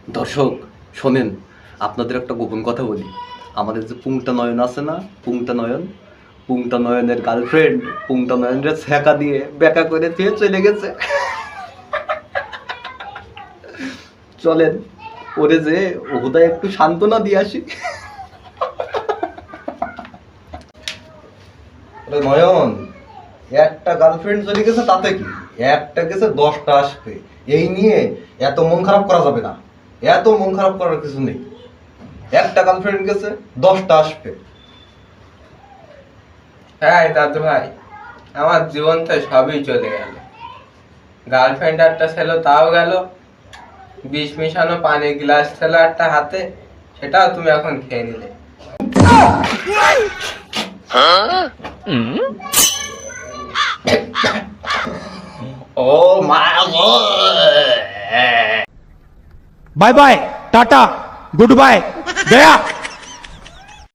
দর্শক শোনেন, আপনাদের একটা গোপন কথা বলি। আমাদের যে পুংটা নয়ন আছে না, পুংটা নয়নের গার্লফ্রেন্ড পুংটা নয়নের ছ্যাঁকা দিয়ে বেকা করে ফিরে চলে গেছে। চলেন ওরে যে ওহুদায় একটু সান্ত্বনা দিয়ে আসি। নয়ন, একটা গার্লফ্রেন্ড চলে গেছে তাতে কি, একটা গেছে 10টা আসবে, এই নিয়ে এত মন খারাপ করা যাবে না। এত মন খারাপ করার কিছু নেই। একটা গার্লফ্রেন্ড গেছে 10টা আসবে। হ্যাঁ দাদু ভাই, আমার জীবন তো সবই চলে গেল। গার্লফ্রেন্ড একটা ছিল তাও গেল, বিষ মিশানো পানির গ্লাস ছিল একটা হাতে, সেটাও তুমি এখন খেয়ে নিলে। ও মা গো। Bye bye tata good bye गया।